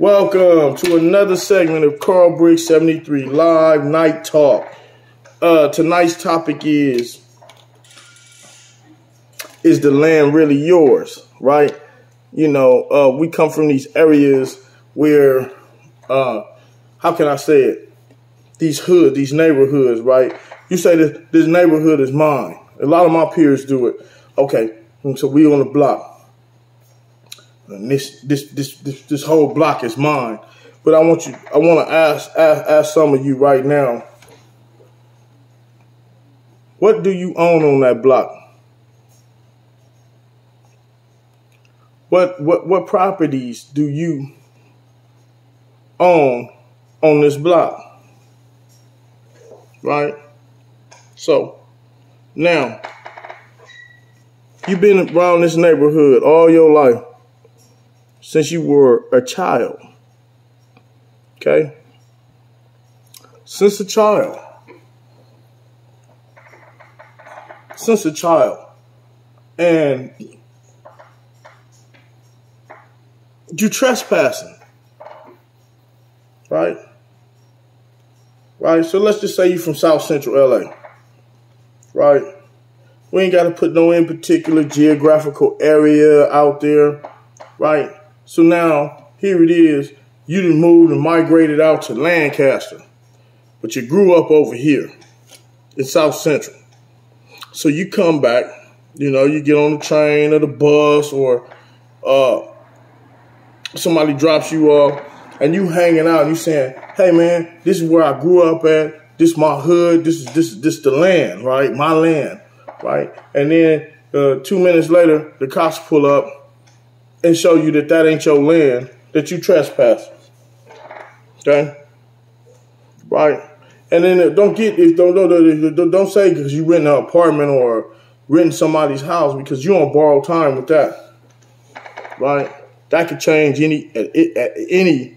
Welcome to another segment of Carl Briggs 73 Live Night Talk. Tonight's topic is the land really yours, right? You know, we come from these areas where, how can I say it? These hoods, these neighborhoods, right? You say that this neighborhood is mine. A lot of my peers do it. Okay, so we on the block. And this whole block is mine. But I want to ask some of you right now, what do you own on that block? What properties do you own on this block? Right? So now you've been around this neighborhood all your life. Since you were a child, okay? Since a child, and you trespassing, right? Right, so let's just say you're from South Central LA, right? We ain't got to put no in particular geographical area out there, right? So now, here it is, you done moved and migrated out to Lancaster, but you grew up over here in South Central. So you come back, you know, you get on the train or the bus or somebody drops you off and you hanging out and you saying, hey man, this is where I grew up at, this is my hood, this is the land, right, my land, right? And then 2 minutes later, the cops pull up and show you that ain't your land, that you trespass. Okay? Right? And then don't say because you rent an apartment or renting somebody's house because you on borrowed time with that. Right? That could change at any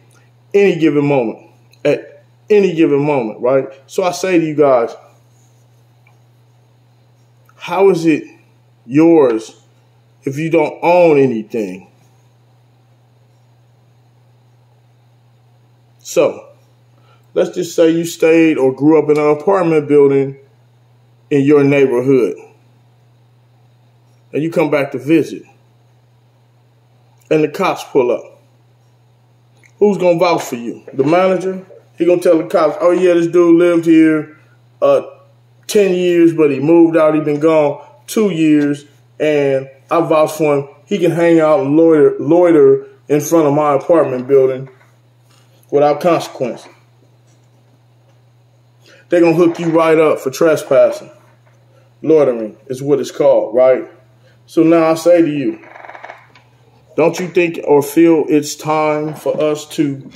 given moment. At any given moment, right? So I say to you guys, how is it yours if you don't own anything? So, let's just say you stayed or grew up in an apartment building in your neighborhood. And you come back to visit. And the cops pull up. Who's going to vouch for you? The manager? He going to tell the cops, oh yeah, this dude lived here 10 years, but he moved out. He been gone 2 years. And I vouch for him. He can hang out and loiter in front of my apartment building without consequence. They're going to hook you right up for trespassing. Loitering is what it's called, right? So now I say to you, don't you think or feel it's time for us to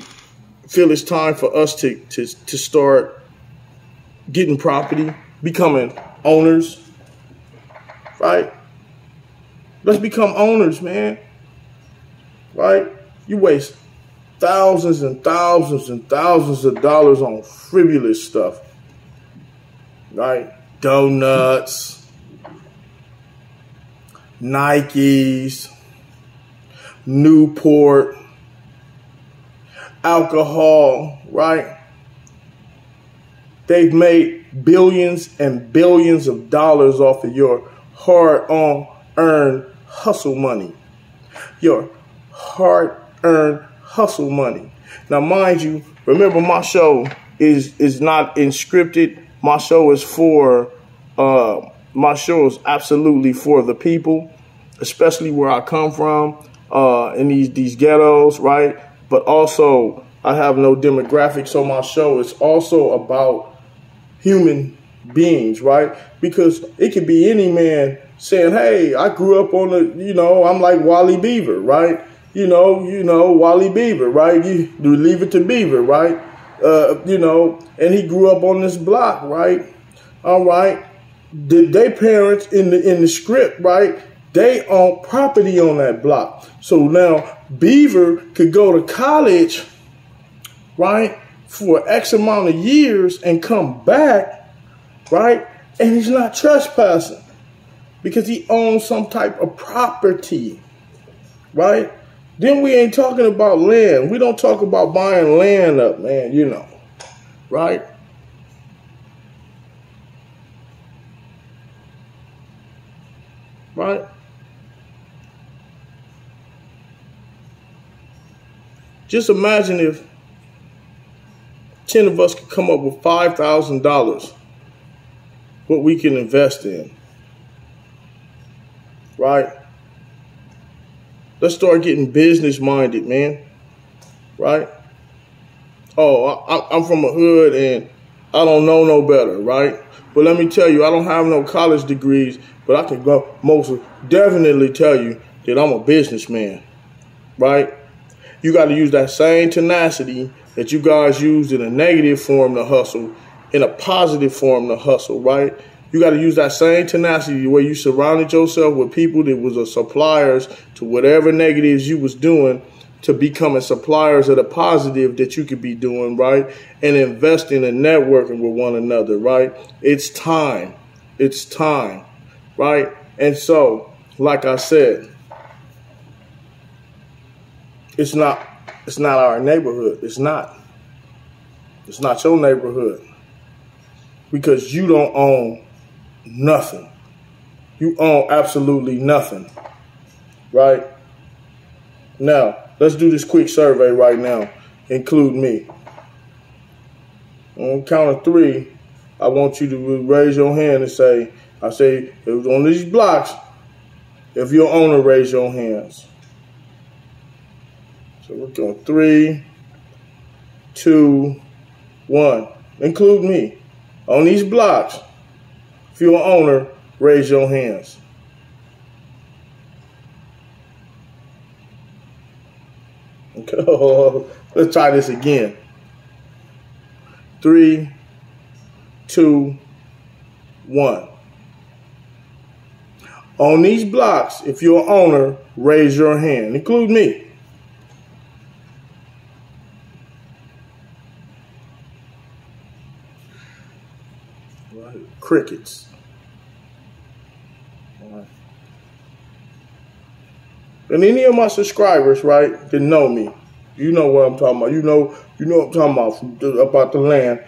start getting property, becoming owners, right? Let's become owners, man, right? You waste thousands and thousands and thousands of dollars on frivolous stuff, right? Donuts, Nikes, Newport, alcohol, right? They've made billions and billions of dollars off of your hard-earned hustle money. Your hard-earned hustle money. Now, mind you, remember my show is not scripted. My show is absolutely for the people, especially where I come from, in these ghettos, right? But also, I have no demographics on my show. It's also about human beings, right? Because it could be any man saying, hey, I grew up on I'm like Wally Beaver, right? You know, Wally Beaver, right? You Leave It to Beaver, right? And he grew up on this block, right? All right. They parents in the script, right? They own property on that block. So now Beaver could go to college, right, for X amount of years and come back, right? And he's not trespassing because he owns some type of property, right? Then we ain't talking about land. We don't talk about buying land up, man, you know, right? Right? Just imagine if 10 of us could come up with $5,000, what we can invest in, right? Let's start getting business minded, man, right? Oh, I'm from a hood and I don't know no better, right? But let me tell you, I don't have no college degrees, but I can go most definitely tell you that I'm a businessman, right? You got to use that same tenacity that you guys used in a negative form to hustle, in a positive form to hustle, right? You got to use that same tenacity where you surrounded yourself with people that was a suppliers to whatever negatives you was doing to becoming suppliers of the positive that you could be doing, right? And investing and networking with one another, right? It's time. It's time, right? And so, like I said, it's not our neighborhood. It's not your neighborhood because you don't own nothing. You own absolutely nothing, right? Now, let's do this quick survey right now. Include me. On count of 3, I want you to raise your hand and say, if on these blocks, if you're owner, raise your hands. So we're going 3, 2, 1. Include me. On these blocks, if you're an owner, raise your hands. Okay. Let's try this again. 3, 2, 1. On these blocks, if you're an owner, raise your hand. Include me. Crickets. And any of my subscribers, right, that know me, you know what I'm talking about. You know what I'm talking about the land.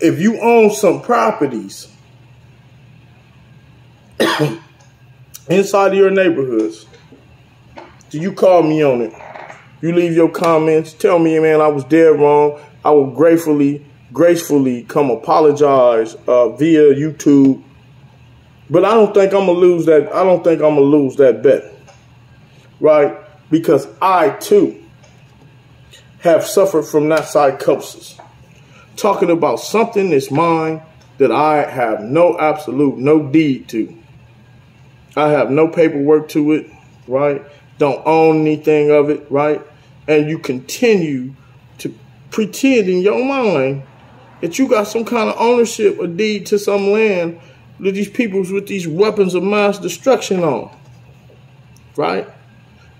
If you own some properties inside of your neighborhoods, do you call me on it? You leave your comments. Tell me, man, I was dead wrong. I will gracefully come apologize via YouTube. But I don't think I'm gonna lose that. I don't think I'm gonna lose that bet, right? Because I too have suffered from that psychosis. Talking about something that's mine that I have no deed to. I have no paperwork to it, right? Don't own anything of it, right? And you continue to pretend in your mind that you got some kind of ownership or deed to some land that these peoples with these weapons of mass destruction on, right?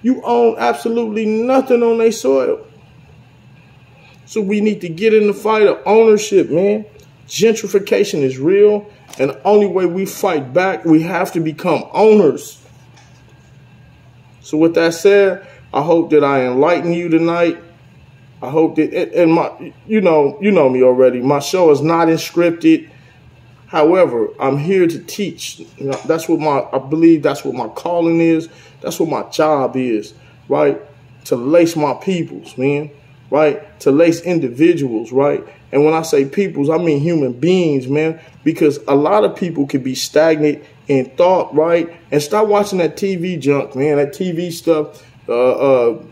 You own absolutely nothing on their soil. So we need to get in the fight of ownership, man. Gentrification is real, and the only way we fight back, we have to become owners. So with that said, I hope that I enlighten you tonight. I hope that, and you know me already. My show is not scripted. However, I'm here to teach. You know, I believe that's what my calling is. That's what my job is, right? To lace my peoples, man, right? To lace individuals, right? And when I say peoples, I mean human beings, man, because a lot of people can be stagnant in thought, right? And stop watching that TV junk, man, that TV stuff,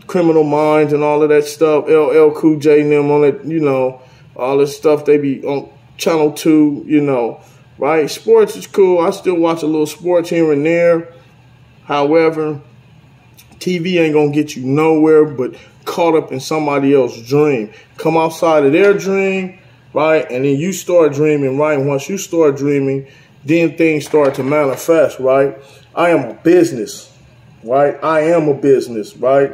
Criminal Minds and all of that stuff, LL Cool J and them on it, you know, all this stuff they be on Channel 2, you know, right? Sports is cool. I still watch a little sports here and there. However, TV ain't going to get you nowhere but caught up in somebody else's dream. Come outside of their dream, right? And then you start dreaming, right? And once you start dreaming, then things start to manifest, right? I am a business, right? I am a business, right?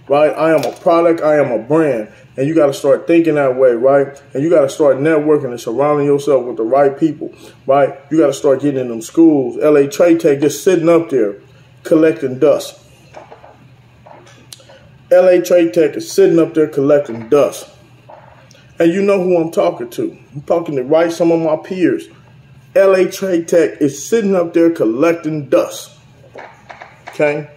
Right? I am a product. I am a brand. And you got to start thinking that way, right? And you got to start networking and surrounding yourself with the right people, right? You got to start getting in them schools. LA Trade Tech just sitting up there collecting dust. LA Trade Tech is sitting up there collecting dust. And you know who I'm talking to. I'm talking to some of my peers. LA Trade Tech is sitting up there collecting dust. Okay?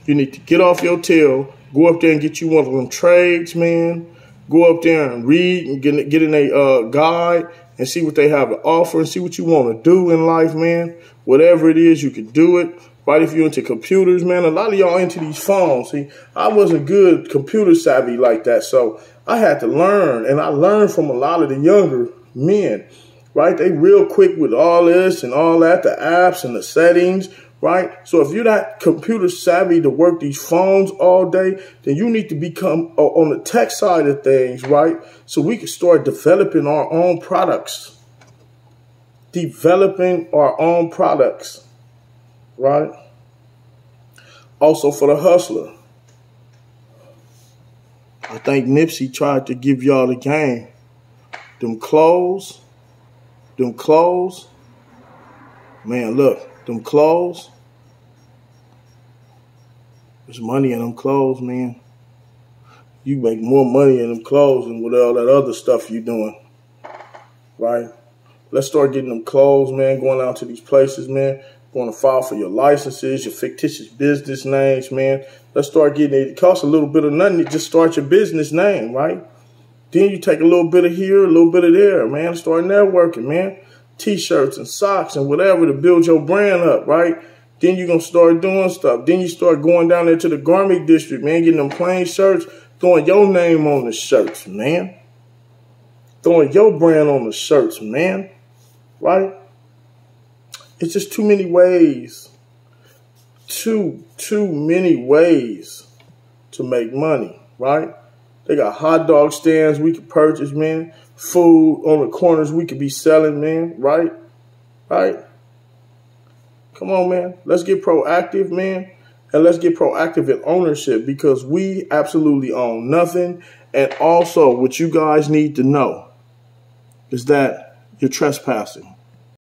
You need to get off your tail, go up there and get you one of them trades, man. Go up there and read and get in a guide and see what they have to offer and see what you want to do in life, man. Whatever it is, you can do it. Right, if you're into computers, man, a lot of y'all into these phones. See, I wasn't good computer savvy like that, so I had to learn, and I learned from a lot of the younger men, right? They real quick with all this and all that, the apps and the settings, right? So if you're not computer savvy to work these phones all day, then you need to become on the tech side of things, right? So we can start developing our own products. Developing our own products. Right? Also for the hustler. I think Nipsey tried to give y'all the game. Them clothes. Man, look, them clothes. There's money in them clothes, man. You make more money in them clothes than with all that other stuff you doing. Right? Let's start getting them clothes, man, going out to these places, man. Going to file for your licenses, your fictitious business names, man. Let's start getting it. It costs a little bit of nothing to just start your business name, right? Then you take a little bit of here, a little bit of there, man. Start networking, man. T-shirts and socks and whatever to build your brand up, right? Then you're going to start doing stuff. Then you start going down there to the garment district, man, getting them plain shirts, throwing your name on the shirts, man. Throwing your brand on the shirts, man, right? It's just too many ways. Too many ways to make money, right? They got hot dog stands we could purchase, man. Food on the corners we could be selling, man, right? Right? Come on, man. Let's get proactive, man. And let's get proactive in ownership because we absolutely own nothing. And also what you guys need to know is that you're trespassing.